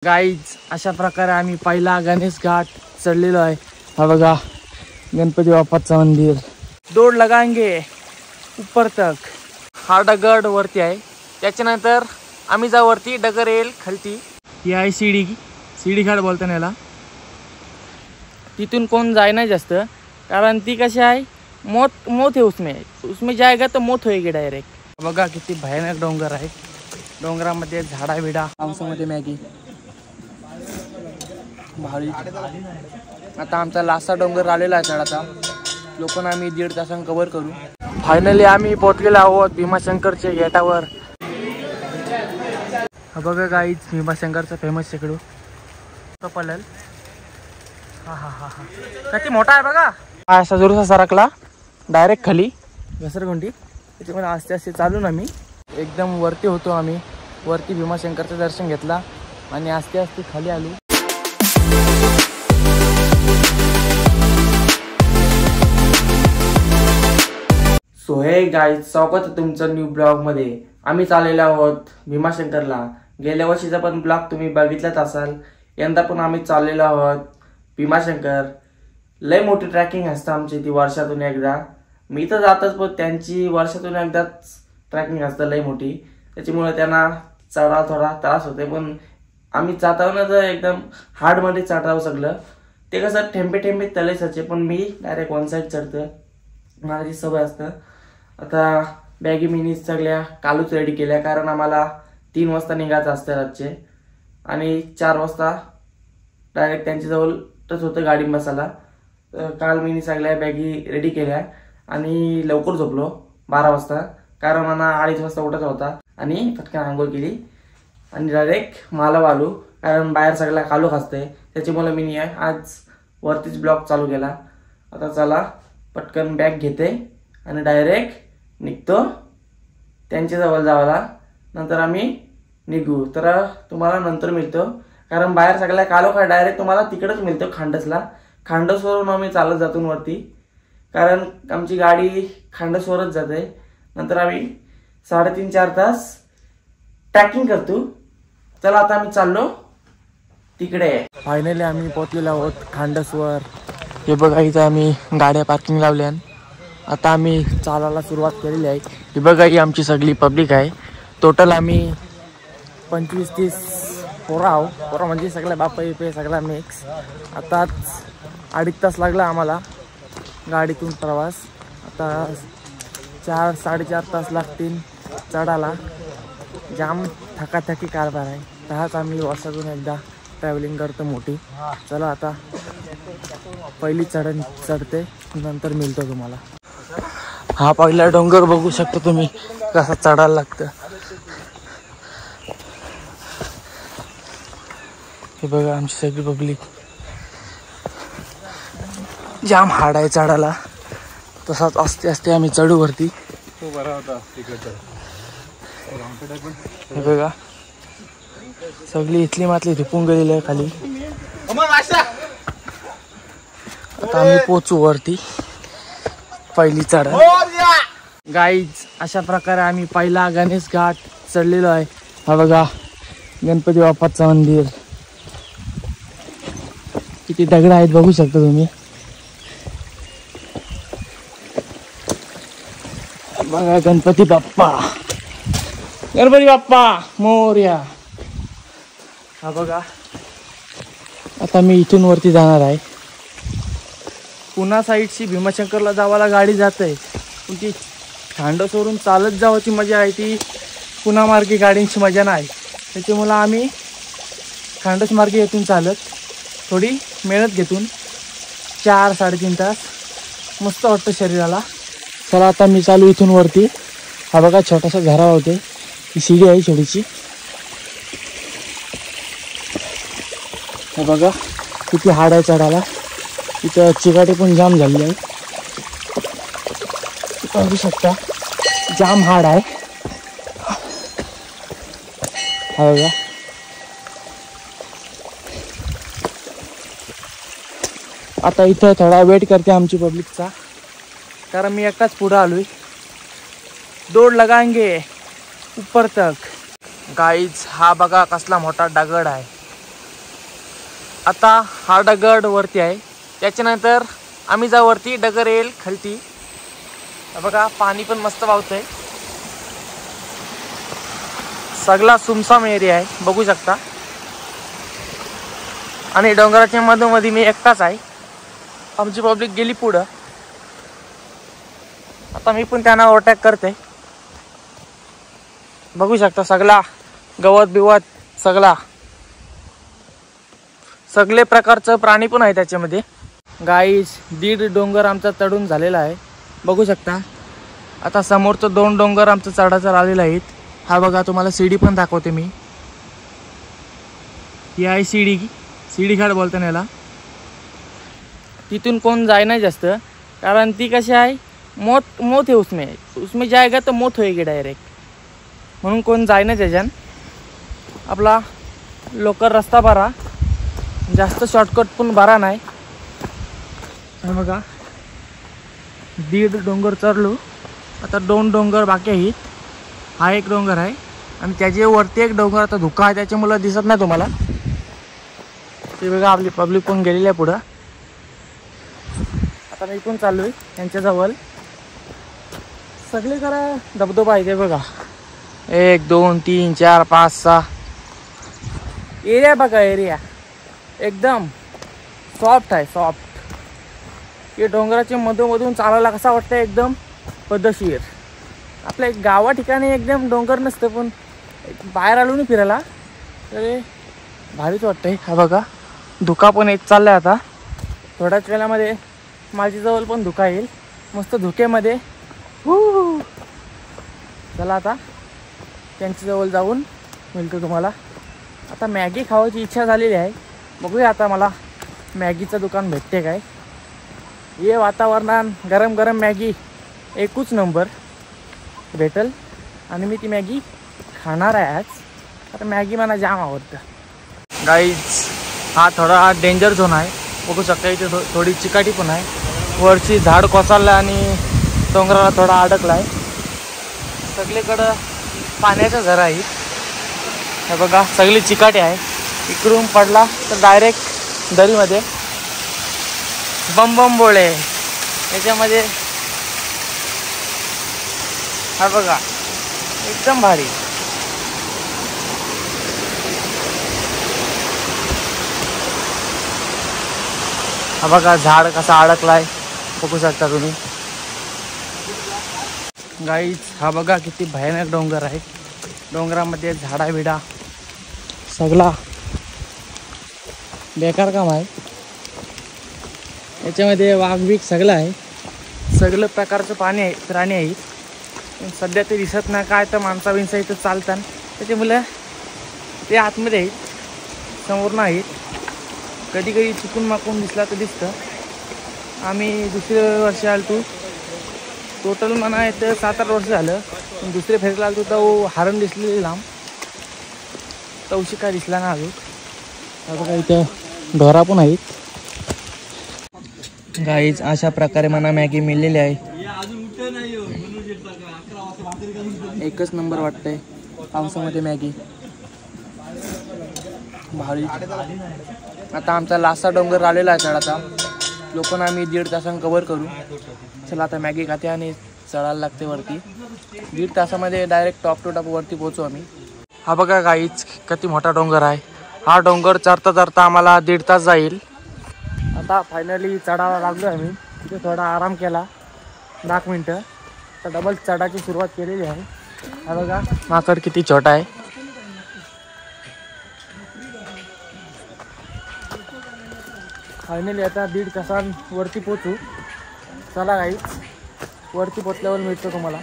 Guys अशा प्रकारे आम्ही पहिला गणेश घाट चढलेलो आहे। हा बघा गणपती बाप्पाचं मंदिर। दौड़ लगाएंगे ऊपर तक। हा दगड वरती आहे, त्याच्यानंतर आम्ही जा वरती डगर येईल खालती। ही आहे सीडी घाट बोलताना याला। तिथून कोण जाय नाही जास्त, कारण ती कशी आहे मौत है उसमें जाएगा तो मौत होएगी डायरेक्ट। बघा किती भयानक डोंगर आहे, डोंगरामध्ये झाडा बिडा, पावसामध्ये मॅगी भारी। आता आमचा लास्टचा डोंगर आलेला आहे चढाचा, लोकांना आम्ही 1.5 तासांनी कव्हर करू। फायनली आम्ही पोहोचलेलो आहोत भीमाशंकरच्या गेटावर। हा बघा गाईज भीमाशंकरचा फेमस शेकडो पलल। हा किती मोठा आहे बघा। हा असा जोरसा सरकला डायरेक्ट खाली घसरगुंडी, त्याच्यामुळे आस्ते आस्ते चालून आम्ही एकदम वरती होतो। आम्ही वरती भीमाशंकरचं दर्शन घेतला आणि आस्ते आस्ते खाली आलो। सो हे गाईज स्वागत आहे तुमचं न्यू ब्लॉग मध्ये। आम्ही चाललेलो आहोत भीमाशंकरला। गेल्या वर्षीचा पण ब्लॉग तुम्ही बघितलाच असाल, यंदा पण आम्ही चाललेलो आहोत भीमाशंकर। लय मोठी ट्रॅकिंग असतं आमची ती वर्षातून एकदा। मी तर जातच, पण त्यांची वर्षातून एकदाच ट्रॅकिंग असतं लय मोठी, त्याच्यामुळे त्यांना चढा थोडा त्रास होते। पण आम्ही जाताना तर एकदम हार्डमध्ये चढावं सगळं। ते कसं ठेंबे तलेसाचे, पण मी डायरेक्ट वन साईड चढतं, मला ती सवय असतं। आता बॅगी मिनी सगळ्या कालूच रेडी केल्या, कारण आम्हाला 3 वाजता निघायचं असतं रातचे, आणि 4 वाजता डायरेक्ट त्यांच्याजवळच होतं गाडी बसायला। काल मी सगळ्या बॅगी रेडी केल्या आणि लवकर झोपलो 12 वाजता, कारण मला 2:30 वाजता उठायचा होता। आणि पटकन आंघोळ केली आणि डायरेक्ट मालव आलो, कारण बाहेर सगळ्या कालू खासते, त्याच्यामुळे मी आज वरतीच ब्लॉग चालू केला। आता चला पटकन बॅग घेते आणि डायरेक्ट निघतो त्यांच्याजवळ जावाला, नंतर आम्ही निघू। तर तुम्हाला नंतर मिळतो, कारण बाहेर सगळ्या कालो खा डायरेक्ट तुम्हाला तिकडेच मिळतो खांडसला। खांडसवरून आम्ही चालत जातो वरती, कारण आमची गाडी खांडसवरच जाते। नंतर आम्ही 3.5-4 तास ट्रॅकिंग करतो। चला आता आम्ही चाललो तिकडे। फायनली आम्ही पोहोचलेलो आहोत खांडसवर। हे बघा इथं आम्ही गाड्या पार्किंग लावल्या, आता आम्ही चालायला सुरुवात केलेली आहे। ही बघा ही आमची सगळी पब्लिक आहे। टोटल आम्ही 25-30 पोरं म्हणजे सगळ्या बापा पे सगळा मिक्स। आताच 2.5 तास लागला आम्हाला गाडीतून प्रवास। आता 4-4.5 तास लागतील चढायला। जाम थकाथकी कारभार आहे, तहाच आम्ही वर्षातून एकदा ट्रॅव्हलिंग करतो मोठी। चला आता पहिली चढते, नंतर मिळतो तुम्हाला। हा पहिला डोंगर बघू शकता तुम्ही कसा चढायला लागतं। हे बघा आमची सगळी पब्लिक, जाम हार्ड आहे चढायला। तसाच आस्ते आस्ते आम्ही चढू वरती। हे बघा सगळी इथली मातली झुपून गेलेली आहे खाली। आता आम्ही पोचू वरती पहिली चढ। गाईज अशा प्रकारे आम्ही पहिला गणेश घाट चढलेलो आहे। हा बघा गणपती बाप्पाचं मंदिर, किती दगड आहेत बघू शकता तुम्ही। बघा गणपती बाप्पा मोरया। हा बघा आता मी इथून वरती जाणार आहे। पुणा साईडची भीमाशंकरला जावाला गाडी जाते, पण ती खांडसवरून चालत जावाची मजा आहे, ती पुणा मार्गे गाडींची मजा नाही। त्याच्यामुळे आम्ही खांडस मार्गे येथून चालत थोडी मेहनत घेतून 4-3.5 तास मस्त वाटतं शरीराला। चला आता मी चालू इथून वरती। हा बघा छोटासा झरा होते, ही सीडी आहे छोटीशी। हे बघा किती हार्ड आहे चढायला, इथं चिकाटी पण जाम झालेली आहे, बघू शकता जाम हार्ड आहे। हा बघा आता इथं थोडा वेट करते आमची पब्लिकचा, कारण मी एकटाच पुढे आलोय। दौड़ लगाएंगे ऊपर तक। गाईज हा बघा कसला मोठा दगड आहे, आता हा दगड वरती आहे, त्याच्यानंतर आम्ही जा वरती डगर येईल खालती. बघा पाणी पण मस्त वाहतंय. सगळा सुमसाम एरिया आहे बघू शकता. आणि डोंगराच्या मधोमधी मी एकटाच आहे. आमची पब्लिक गेली पुढं. आता मी पण त्यांना ओव्हरटेक करते. बघू शकता सगळा गवत बिवत सगळे प्रकारचं प्राणी पण आहे त्याच्यामध्ये. गाईज 1.5 डोंगर आमचा चढून झालेला आहे बघू शकता. आता समोरचं 2 डोंगर आमचं चढायचं राहिलेलं आहेत. हा बघा तुम्हाला सीडी पण दाखवते मी. ही आहे सीडी घाट बोलताना याला. तिथून कोण जाय नाही जास्त, कारण ती कशी आहे मोत है उसमें जाएगा तो मौत होएगी डायरेक्ट, म्हणून कोण जाय नाही त्याच्यान. आपला लोकल रस्ता भरा, जास्त शॉर्टकट पण भरा नाही. हे बघा 1.5 डोंगर चढलो. आता 2 डोंगर बाकी आहेत. हा एक डोंगर आहे आणि त्याच्या वरती एक डोंगर आता धुका आहे, त्याच्यामुळे दिसत नाही तुम्हाला. ते बघा आपली पब्लिक पण गेलेली आहे पुढं. आता मी पण चाललो आहे त्यांच्याजवळ. सगळीकडे धबधबा आहे ते बघा. 1 2 3 4 5 6 एरिया बघा. एरिया एकदम सॉफ्ट आहे, सॉफ्ट. हे डोंगराच्या मधोमधून चालायला कसा वाटतं एकदम पद्धतशीर. आपल्या एक गावा ठिकाणी एकदम डोंगर नसतं, पण बाहेर आलो ना फिरायला तर भारीच वाटतंय. हा बघा धुका पण येत चाललाय. आता थोड्याच वेळामध्ये माझ्याजवळ पण धुका येईल मस्त धुक्यामध्ये. चला आता त्यांच्याजवळ जाऊन मिळतो तुम्हाला. आता मॅगी खावायची इच्छा झालेली आहे. बघूया आता मला मॅगीचं दुकान भेटते काय. हे वातावरणात गरम गरम मॅगी एकच नंबर भेटल आणि मी ती मॅगी खाणार आहे आज. आता मॅगी मला जाम आवडतं. गाईज हा थोडा डेंजर झोन आहे बघू शकता. इथे थोडी चिकाटी पण आहे. वरची झाड कोसळलं आणि डोंगराला थोडा अडकला आहे. सगळीकडं पाण्याचं झरा आहे. हे बघा सगळी चिकाटी आहे. इकडून पडला तर डायरेक्ट दरीमध्ये. बम बोळे याच्यामध्ये. हा बघा एकदम भारी. हा बघा झाड कसा अडकलाय बघू शकता तुम्ही. गाईज हा बघा किती भयानक डोंगर आहे. डोंगरामध्ये झाडा बिडा सगळा बेकार काम आहे. याच्यामध्ये वाघ बीक सगळं आहे. सगळं प्रकारचं प्राणी आहेत. पण सध्या ते दिसत नाही काय. तर माणसा बिनसा इथं चालतात त्याच्यामुळे ते आतमध्ये आहेत, समोर नाहीत. कधी कधी चुकून माकून दिसला तर दिसतं. आम्ही दुसऱ्या वर्षी आलो टोटल म्हणा येतं 7-8 वर्ष झालं. पण दुसरे फेरीला आलो तो हरण दिसलेली लांब. तवशी काय दिसला ना अजून. बघा इथं ढोरा पण आहेत. गाईज अशा प्रकारे मला मॅगी मिळलेली आहे. एकच नंबर वाटतंय पावसामध्ये मॅगी भारी. आता आमचा लास्टचा डोंगर आलेला आहे चढाचा. लोकांना आम्ही 1.5 तासांनी कव्हर करू. चला आता मॅगी खाते आणि चढायला लागते वरती. 1.5 तासामध्ये डायरेक्ट टॉप टू टॉप वरती पोहोचू आम्ही. हा बघा गाईज किती मोठा डोंगर आहे. हा डोंगर चढता आम्हाला 1.5 तास जाईल. आता फायनली चढायला लागलो आम्ही. तिथे थोडा आराम केला 10 मिनटं. तर डबल चढायची सुरुवात केलेली आहे. हा बघा माकड किती छोटा आहे. फायनली आता 1.5 तासांवरती पोचू. चला गाईज वरती पोचल्यावर मिळतो तुम्हाला.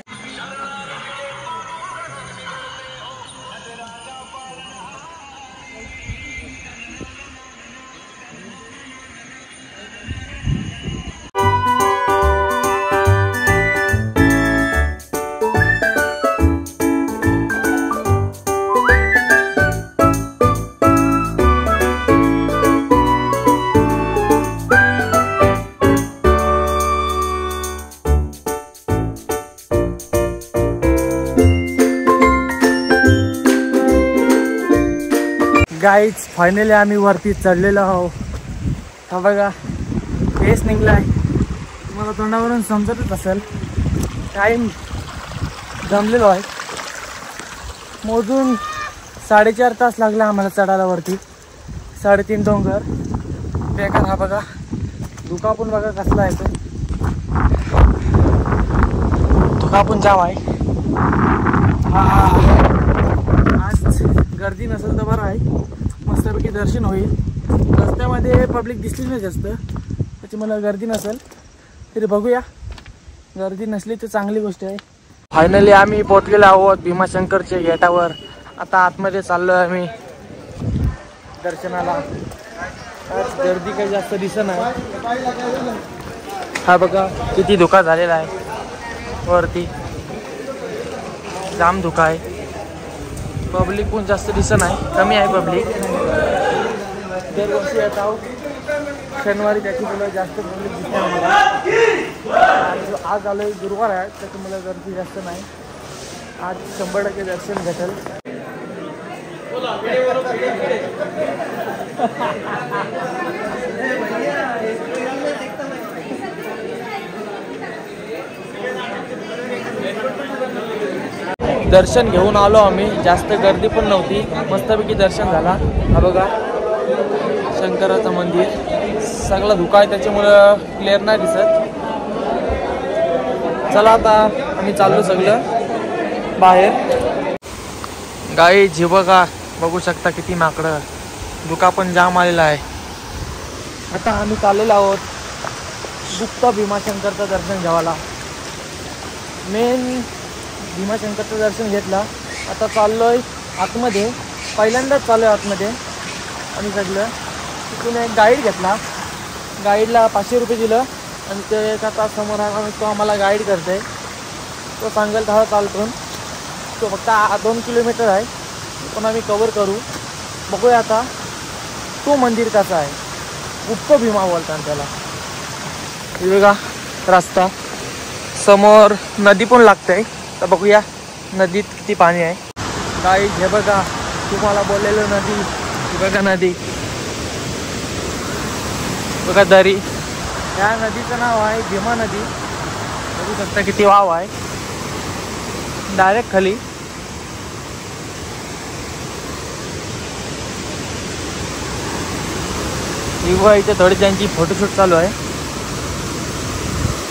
गाईज फायनली आम्ही वरती चढलेलो आहो. हा बघा फेस निघलाय, तुम्हाला तोंडावरून समजतच असेल. टाईम जमलेलो आहे. मोजून 4.5 तास लागला आम्हाला चढायला वरती. 3.5 डोंगर बेकार. हा बघा धुका पण बघा कसला आहे तो. धुका पण जाम आहे. आज गर्दी नसेल तर बरं आहे, मस्तपैकी दर्शन होईल. रस्त्यामध्ये पब्लिक दिसली नाही जास्त, त्याची मला गर्दी नसेल तरी बघूया. गर्दी नसली तर चांगली गोष्ट आहे. फायनली आम्ही पोहोचलेलो आहोत भीमाशंकरच्या गेटावर. आता आतमध्ये चाललो आहे आम्ही दर्शनाला. आज गर्दी काही जास्त दिसत नाही. हा बघा किती धुका झालेला आहे वरती, जाम धुका आहे. पब्लिक पण जास्त दिसत नाही, कमी आहे पब्लिक. दरवर्षी येत आहोत शनिवारी, त्याची मुलं जास्त पब्लिक दिसते आम्हाला. आज आलो गुरुवार आहे, त्याची मुलं गर्दी जास्त नाही. आज 100% दर्शन भेटेल. दर्शन घेऊन आलो आम्ही, जास्त गर्दी पण नव्हती, मस्तपैकी दर्शन झाला. हा बघा शंकराचं मंदिर, सगळा धुका आहे त्याच्यामुळं क्लिअर नाही दिसत. चला आता आम्ही चाललो सगळं बाहेर. गाई जी बघा, बघू शकता किती माकडं, धुका पण जाम आलेला आहे. आता आम्ही चाललेलो आहोत गुप्त भीमाशंकरचं दर्शन घ्यावाला. मेन भीमाशंकरचं दर्शन घेतला, आता चाललोय आतमध्ये. पहिल्यांदाच चाललोय आतमध्ये. आणि सगळं तिथून एक गाईड घेतला, गाईडला 500 रुपये दिलं आणि ते एका तास समोर आला, तो आम्हाला गाईड करतोय. तो सांगेल दहा चालतो. तो फक्त 2 किलोमीटर आहे, पण आम्ही कवर करू. बघूया आता तो मंदिर कसा आहे. गुप्त भीमा बोलतात त्याला. हे बघा रस्ता, समोर नदी पण लागते. तर बघूया नदीत किती पाणी आहे. गाई हे बघा तुम्हाला बोललेलं नदी, बघा नदी, बघा दरी. या नदीचं नाव आहे भीमा नदी. बघू शकता किती वाव आहे डायरेक्ट खाली. इथे थोडी त्यांची फोटोशूट चालू आहे.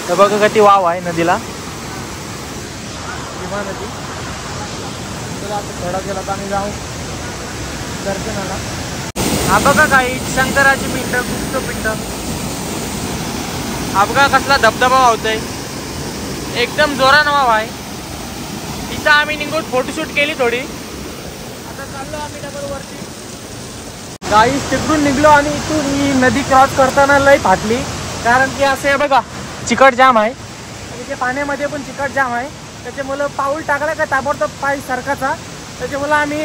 तर बघा किती वाव आहे नदीला, भीमा नदी. चला आता थोडा गेला तर आम्ही जाऊ दर्शनाला. हा बघा काही शंकराची पिंड, गुप्त पिंड. हा बघा कसला धबधबा वाहतोय, एकदम जोरानं वाव आहे. इथं आम्ही निघून फोटोशूट केली थोडी. आता चाललो आम्ही डबल वरती. गाई तिकडून निघलो आणि इथून ही नदी क्रॉस करताना लई फाटली, कारण की असं आहे बघा चिकट जाम आहे. आणि ते पाण्यामध्ये पण चिकट जाम आहे. त्याच्यामुळं पाऊल टाकला का ताबडतोब पाय सरकाचा. त्याच्यामुळं आम्ही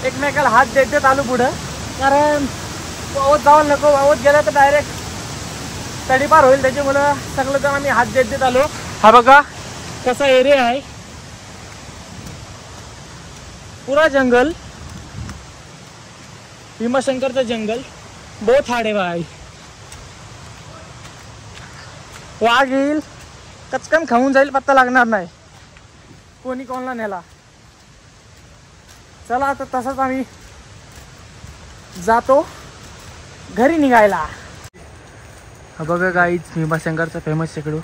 एकमेकाला हात देत देत आलो पुढं, कारण वावत जावं नको. वावत गेलं तर डायरेक्ट तडीपार होईल. त्याच्यामुळं सगळं जण आम्ही हात देत देत आलो. हा बघा कसा एरिया आहे, पुरा जंगल, भीमाशंकरचं जंगल. बहुत हाड आहे भाई. वाघ येईल, कचकन खाऊन जाईल, पत्ता लागणार नाही. कोणी कोणला नेला. चला आता तसंच आम्ही जातो घरी निघायला. हा बघा गाईच भीमाशंकरचा फेमस शेकडो.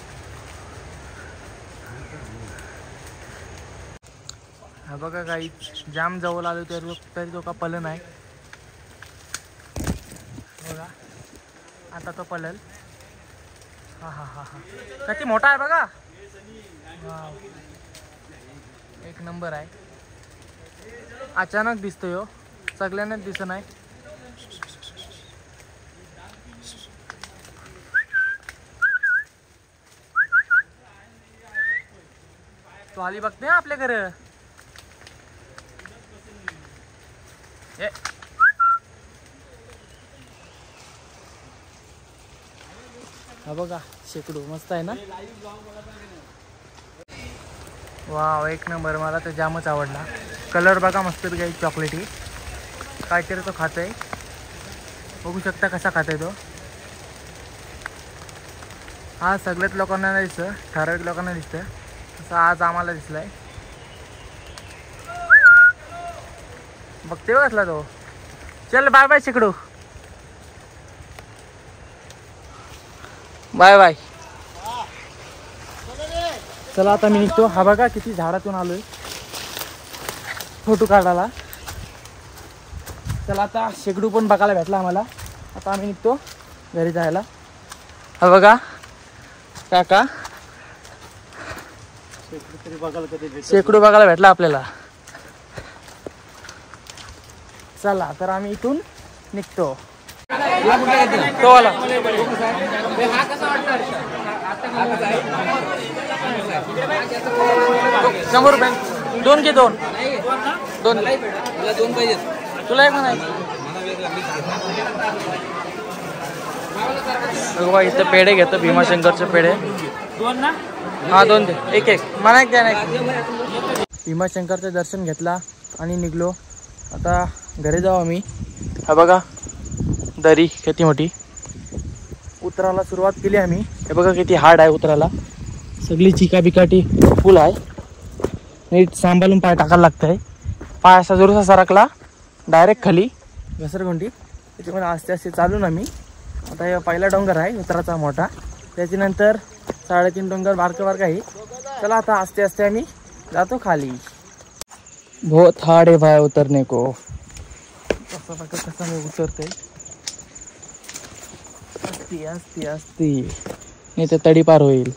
हा बघा गाईच जाम जवळ आलो तरी तो का पलन आहे. बघा आता तो पलल. हा हा हा हा किती मोठा आहे बघा. वाव, एक नंबर आहे. अचानक दिसतोय हो, सगळ्यांनाच दिसत नाही. तो आली बघते आपल्या घर. हा बघा शेकडो मस्त आहे ना. वाव एक नंबर. मला तर जामच आवडला. कलर बघा मस्त काही चॉकलेटी. काहीतरी तो खातोय, बघू शकता कसा खातोय तो. हा सगळ्याच लोकांना नाही दिसतं, ठराविक लोकांना दिसतं, तसं आज आम्हाला दिसलाय. बघते बसला तो. चल बाय बाय शेकडू, बाय बाय. चला आता मी निघतो. हा बघा किती झाडातून आलोय फोटो काढायला. चला आता शेकडू पण बघायला भेटला आम्हाला. आता आम्ही निघतो घरी जायला. हा बघा काका, शेकडू बघायला भेटला आपल्याला. चला तर आम्ही इथून निघतो. तो आला. 100 रुपये. 2 घे. 2 पाहिजे तुला. एक म्हणाय बघा इथं पेढे घेतो, भीमाशंकरचे पेढे. 2 ना? हा 2 दे. एक मला एक द्या ना. भीमाशंकरचं दर्शन घेतला आणि निघलो. आता घरी जाऊ आम्ही. हा बघा दरी किती मोठी. उतराला सुरुवात केली आम्ही. हे बघा किती हार्ड आहे उतराला. सगळी चिकाबिकाटी फुल आहे. नीट सांभाळून पाय टाकायला लागतंय. पाय असा जोरसा सरकला डायरेक्ट खाली घसरगुंडी. त्याच्यामध्ये आस्ते आस्ते चालून आम्ही. आता हे पहिला डोंगर आहे उतराचा मोठा, त्याच्यानंतर 3.5 डोंगर बारका बारका आहे. चला आता आस्ते आस्ते आम्ही जातो खाली. बहुत हार्ड है भाई उतरने को. कसं मी उतरते असती असती असती, नाही तर तडी पार होईल.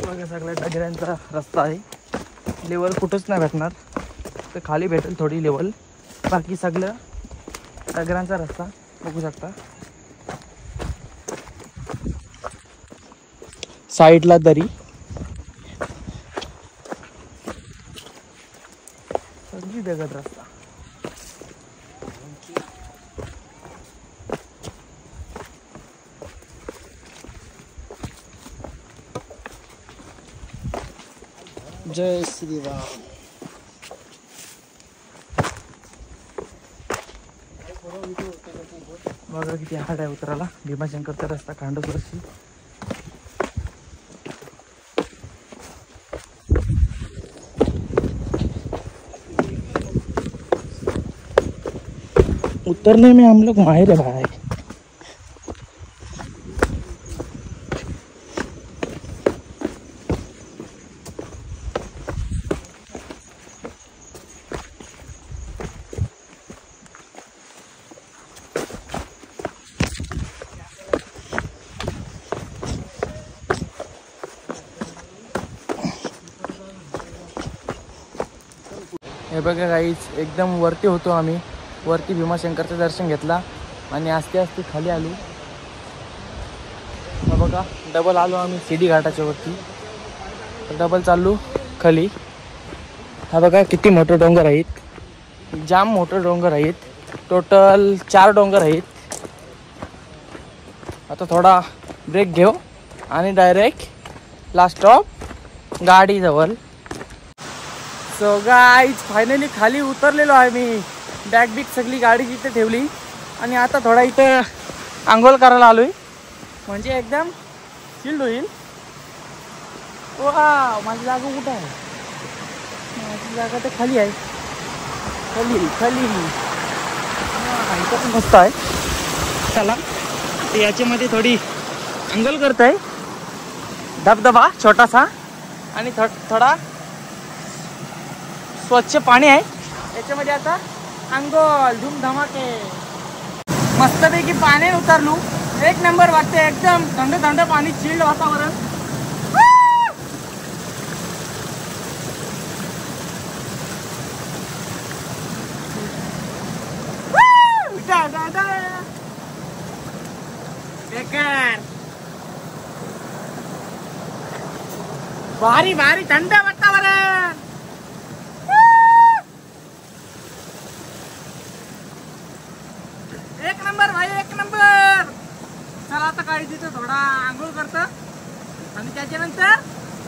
बघा सगळ्या डगऱ्यांचा रस्ता आहे. लेवल कुठंच नाही भेटणार, तर खाली भेटेल थोडी लेवल. बाकी सगळं डगरांचा रस्ता बघू शकता. साईडला दरी, सगळी दगड रस्ता. जय श्रीराम. बघा किती हार्ड आहे उतराला. भीमाशंकरचा रस्ता खांडोसरशी. उतरने में हम लोग माहिर है भाई. हे बघा गाईच, एकदम वरती होतो आम्ही. वरती भीमाशंकरचं दर्शन घेतला आणि आस्ते आस्ते खाली आलो. हा बघा डबल आलो आम्ही शिडी घाटाच्या वरती. डबल चाललो खाली. हा बघा किती मोठे डोंगर आहेत, जाम मोठे डोंगर आहेत. टोटल 4 डोंगर आहेत. आता थोडा ब्रेक घेऊ आणि डायरेक्ट लास्ट स्टॉप गाडीजवळ. सो गाईज फायनली खाली उतरलेलो आहे मी. बॅग बिग सगळी गाडी तिथे ठेवली आणि आता थोडा इथं आंघोळ करायला आलोय, म्हणजे एकदम चिल्ड होईल. वा माझी जागा कुठं आहे? माझी जागा तर खाली आहे. खाली खाली इथं पण मस्त आहे. चला याच्यामध्ये थोडी आंघोळ करत आहे. धबधबा छोटासा आणि थोडा स्वच्छ पाणी आहे याच्यामध्ये. आता अंघोळ धूम धमाके मस्तपैकी पाण्यात उतरलो. एक नंबर वाटते, एकदम थंड थंड पाणी, चिल्ड वातावरण. भारी भारी थंड वातावरण. एक नंबर भाई, एक नंबर. करतं आणि त्याच्यानंतर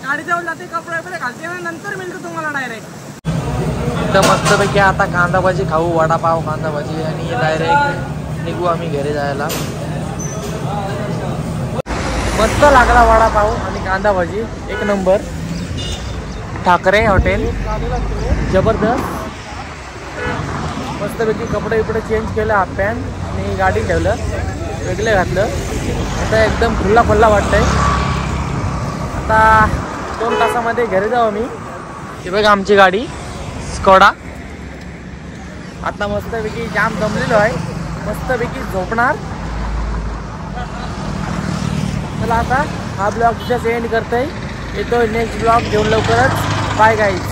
गाडी जाऊन जाते, कपडे वगैरे घालते आणि नंतर मिळतो तुम्हाला डायरेक्ट. एकदम मस्तपैकी आता कांदा भाजी खाऊ, वडापाव कांदा भाजी आणि डायरेक्ट निघू आम्ही घरी जायला. मस्त लागला वडापाव आणि कांदा भाजी, एक नंबर. ठाकरे हॉटेल जबरदस्त. मस्तपैकी कपडे बिपडे चेंज केलं, हाफ पॅन्ट आणि गाडी ठेवलं, वेगळे घातलं. आता एकदम खुल्ला खुल्ला वाटतंय. आता 2 तासामध्ये घरी जाऊ आम्ही. हे बघा आमची गाडी स्कोडा. आता मस्तपैकी जाम जमलेलो आहे, मस्तपैकी झोपणार. चला आता हा ब्लॉग तिथेच एंड करतोय. येतो नेक्स्ट ब्लॉग घेऊन लवकरच. Bye guys.